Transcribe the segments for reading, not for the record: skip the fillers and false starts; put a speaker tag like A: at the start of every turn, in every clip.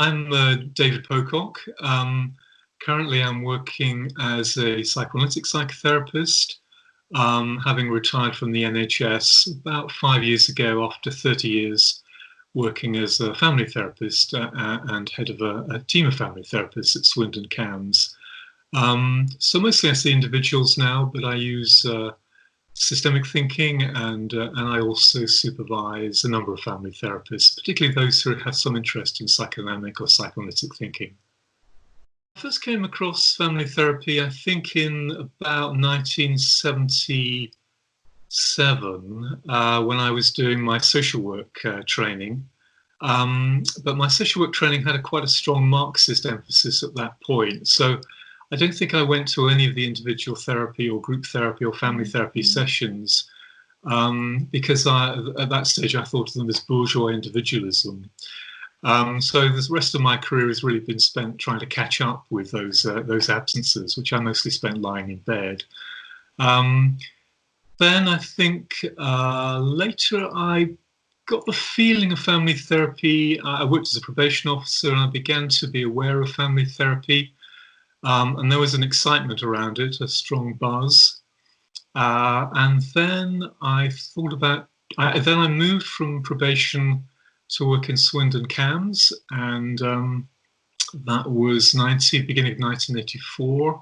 A: I'm David Pocock. Currently, I'm working as a psychoanalytic psychotherapist, having retired from the NHS about 5 years ago after 30 years working as a family therapist and head of a team of family therapists at Swindon CAMHS. So mostly I see individuals now, but I use systemic thinking and I also supervise a number of family therapists, particularly those who have some interest in psychodynamic or psychoanalytic thinking. I first came across family therapy, I think, in about 1977 when I was doing my social work training. But my social work training had quite a strong Marxist emphasis at that point. So I don't think I went to any of the individual therapy or group therapy or family therapy sessions because at that stage I thought of them as bourgeois individualism. So the rest of my career has really been spent trying to catch up with those absences, which I mostly spent lying in bed. Then I think later I got the feeling of family therapy. I worked as a probation officer and I began to be aware of family therapy. And there was an excitement around it, a strong buzz. And then I thought about, then I moved from probation to work in Swindon CAMHS, and that was beginning of 1984.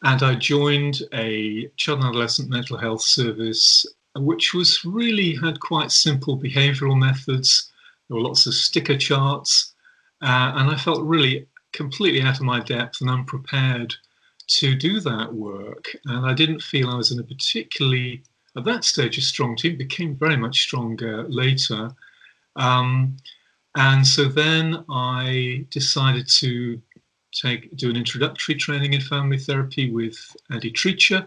A: And I joined a child and adolescent mental health service, which was really had quite simple behavioural methods. There were lots of sticker charts, and I felt really completely out of my depth and unprepared to do that work. And I didn't feel I was in a particularly, at that stage, a strong team. It became very much stronger later. And so then I decided to do an introductory training in family therapy with Andy Treacher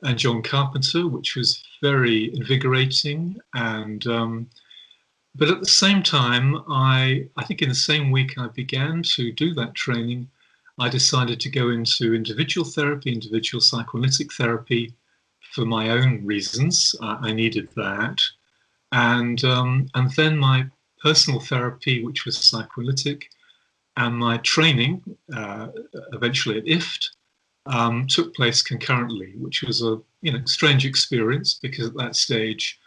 A: and John Carpenter, which was very invigorating. And but at the same time, I think in the same week I began to do that training, I decided to go into individual therapy, individual psychoanalytic therapy for my own reasons. I needed that. And then my personal therapy, which was psychoanalytic, and my training, eventually at IFT, took place concurrently, which was a strange experience because at that stage,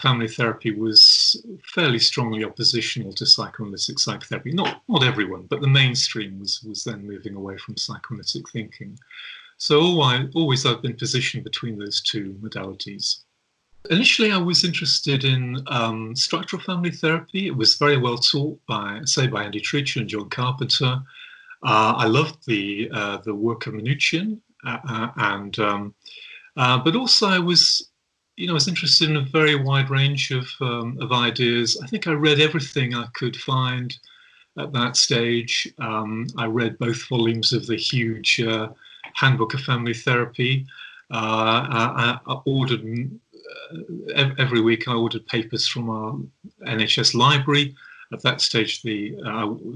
A: family therapy was fairly strongly oppositional to psychoanalytic psychotherapy. Not everyone, but the mainstream was then moving away from psychoanalytic thinking. So always I've been positioned between those two modalities. Initially, I was interested in structural family therapy. It was very well taught by Andy Treacher and John Carpenter. I loved the work of Minuchin, but also I was interested in a very wide range of ideas. I think I read everything I could find at that stage. I read both volumes of the huge Handbook of Family Therapy. I ordered every week. I ordered papers from our NHS library. At that stage, the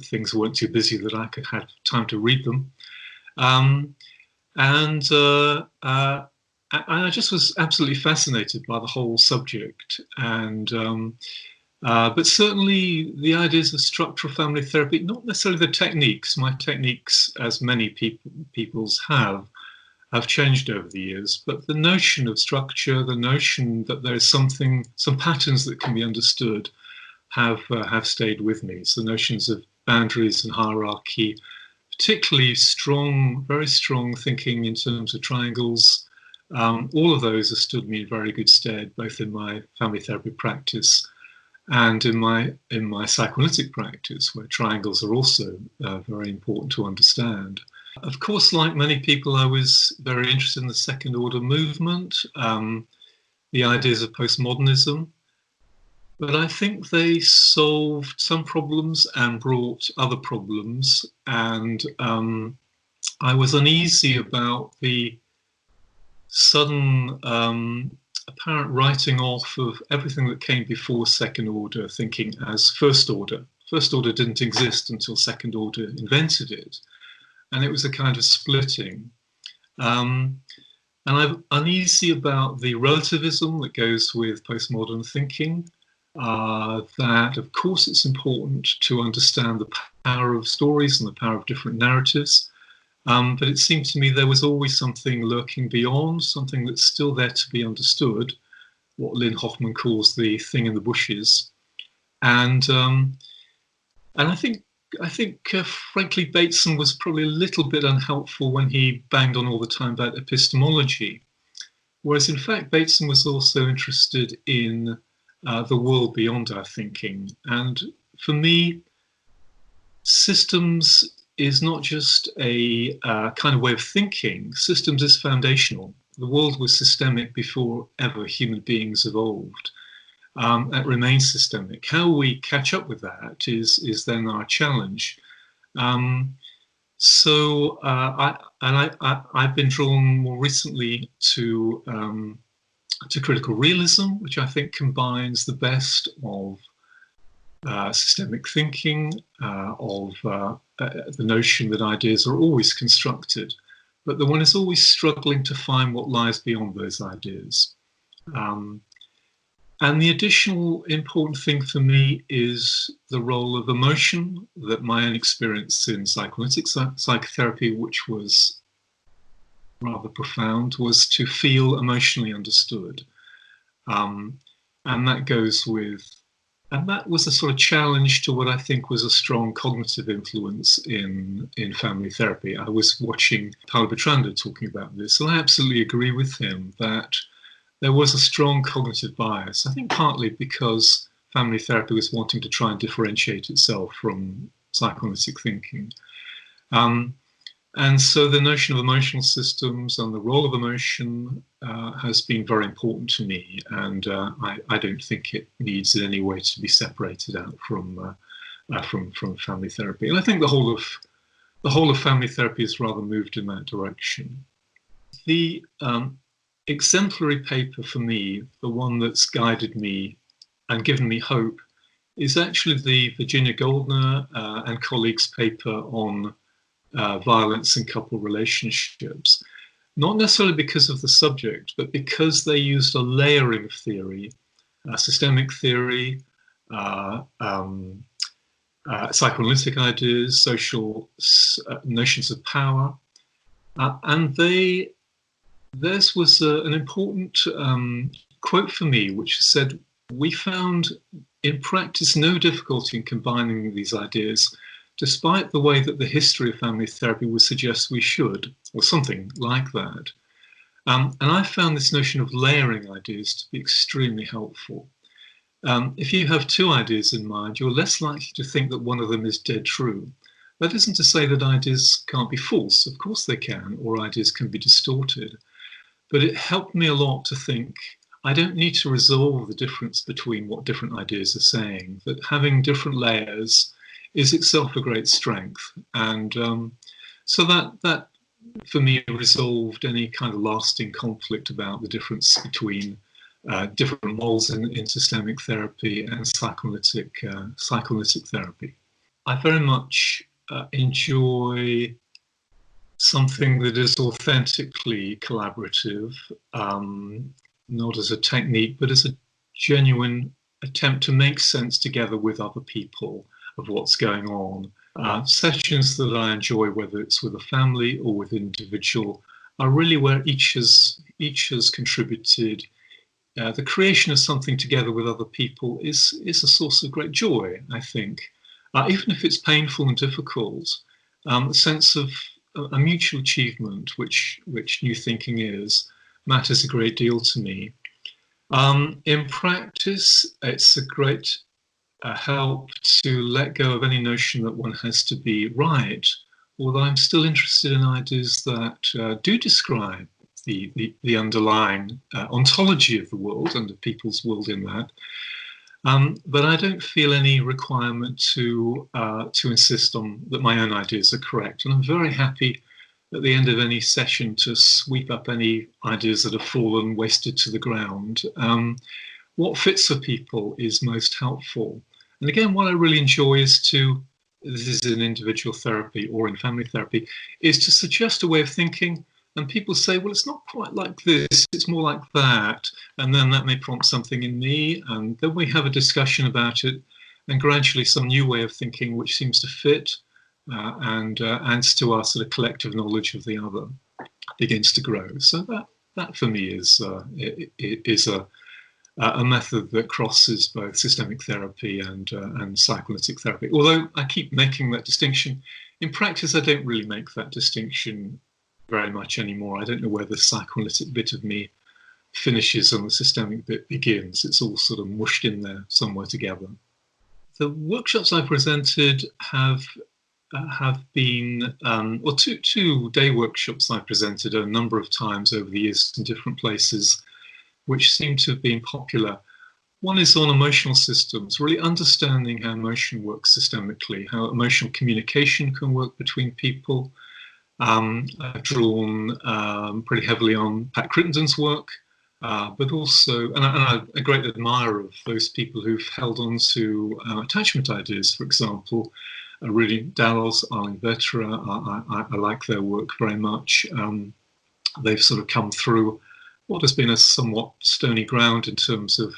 A: things weren't too busy that I could have time to read them, and I just was absolutely fascinated by the whole subject. And but certainly the ideas of structural family therapy, not necessarily the techniques. My techniques, as many people's have changed over the years, but the notion of structure, the notion that there's some patterns that can be understood, have stayed with me. So notions of boundaries and hierarchy, particularly very strong thinking in terms of triangles. All of those have stood me in very good stead, both in my family therapy practice and in my psychoanalytic practice, where triangles are also very important to understand. Of course, like many people, I was very interested in the second order movement, the ideas of postmodernism, but I think they solved some problems and brought other problems. And I was uneasy about the sudden apparent writing off of everything that came before second order thinking as first order. First order didn't exist until second order invented it. And it was a kind of splitting. And I'm uneasy about the relativism that goes with postmodern thinking. that, of course, it's important to understand the power of stories and the power of different narratives. But it seemed to me there was always something lurking beyond, something that's still there to be understood, what Lynn Hoffman calls the thing in the bushes. And I think, frankly, Bateson was probably a little bit unhelpful when he banged on all the time about epistemology. Whereas, in fact, Bateson was also interested in the world beyond our thinking. And for me, systems is not just a kind of way of thinking. Systems is foundational. The world was systemic before ever human beings evolved. It remains systemic. How we catch up with that is then our challenge. I've been drawn more recently to critical realism, which I think combines the best of systemic thinking, of the notion that ideas are always constructed, but that one is always struggling to find what lies beyond those ideas. And the additional important thing for me is the role of emotion, that my own experience in psychoanalytic psychotherapy, which was rather profound, was to feel emotionally understood. And that goes with, and that was a sort of challenge to what I think was a strong cognitive influence in family therapy. I was watching Paulo Bertranda talking about this, and I absolutely agree with him that there was a strong cognitive bias. I think partly because family therapy was wanting to try and differentiate itself from psychoanalytic thinking. And so the notion of emotional systems and the role of emotion has been very important to me. And I don't think it needs in any way to be separated out from family therapy. And I think the whole of family therapy has rather moved in that direction. The exemplary paper for me, the one that's guided me and given me hope, is actually the Virginia Goldner and colleagues' paper on violence in couple relationships. Not necessarily because of the subject, but because they used a layering of theory, systemic theory, psychoanalytic ideas, social notions of power, and theirs was an important quote for me, which said, "We found in practice no difficulty in combining these ideas, despite the way that the history of family therapy would suggest we should," or something like that. And I found this notion of layering ideas to be extremely helpful. If you have two ideas in mind, you're less likely to think that one of them is dead true. That isn't to say that ideas can't be false. Of course they can, or ideas can be distorted. But it helped me a lot to think, I don't need to resolve the difference between what different ideas are saying, that having different layers is itself a great strength. And so that for me resolved any kind of lasting conflict about the difference between different models in systemic therapy and psychoanalytic therapy. I very much enjoy something that is authentically collaborative, not as a technique, but as a genuine attempt to make sense together with other people of what's going on. Sessions that I enjoy, whether it's with a family or with an individual, are really where each has contributed. The creation of something together with other people is a source of great joy, I think. Even if it's painful and difficult, the sense of a mutual achievement, which new thinking is, matters a great deal to me. In practice, it's a great help to let go of any notion that one has to be right, although I'm still interested in ideas that do describe the underlying ontology of the world and of people's world in that. But I don't feel any requirement to insist on that my own ideas are correct. And I'm very happy at the end of any session to sweep up any ideas that have fallen, wasted to the ground. What fits for people is most helpful. And again, what I really enjoy is this is in individual therapy or in family therapy, is to suggest a way of thinking And people say, well, it's not quite like this, it's more like that. And then that may prompt something in me. And then we have a discussion about it. And gradually some new way of thinking, which seems to fit and adds to our sort of collective knowledge of the other, begins to grow. So that for me is a method that crosses both systemic therapy and psychoanalytic therapy. Although I keep making that distinction, in practice I don't really make that distinction very much anymore. I don't know where the psychoanalytic bit of me finishes and the systemic bit begins. It's all sort of mushed in there somewhere together. The workshops I presented have been, or two-day workshops I presented a number of times over the years in different places, which seem to have been popular. One is on emotional systems, really understanding how emotion works systemically, how emotional communication can work between people. I've drawn pretty heavily on Pat Crittenden's work, but also, and I'm a great admirer of those people who've held on to attachment ideas, for example. Really, Dallas, Arlene Vetra, I like their work very much. They've sort of come through what has been a somewhat stony ground in terms of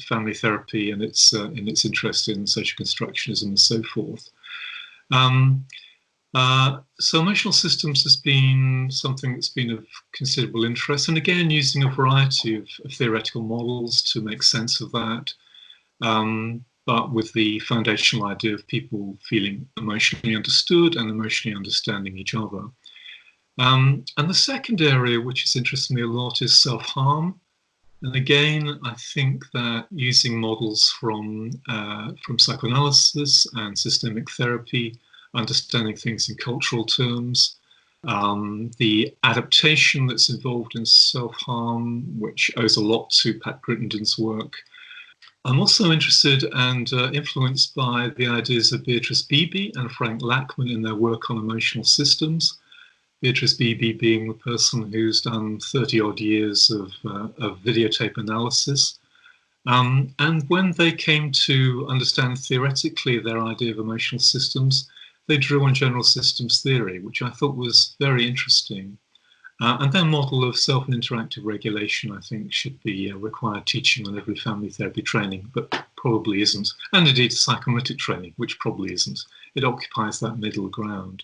A: family therapy and its interest in social constructionism and so forth. So emotional systems has been something that's been of considerable interest, and again using a variety of theoretical models to make sense of that, but with the foundational idea of people feeling emotionally understood and emotionally understanding each other. And the second area, which has interested me a lot, is self-harm. And again, I think that using models from psychoanalysis and systemic therapy, understanding things in cultural terms, the adaptation that's involved in self-harm, which owes a lot to Pat Crittenden's work. I'm also interested and influenced by the ideas of Beatrice Beebe and Frank Lachman in their work on emotional systems. Beatrice Beebe being the person who's done 30-odd years of videotape analysis. And when they came to understand theoretically their idea of emotional systems, they drew on general systems theory, which I thought was very interesting. And their model of self and interactive regulation, I think, should be required teaching on every family therapy training, but probably isn't. And indeed psychoanalytic training, which probably isn't. It occupies that middle ground.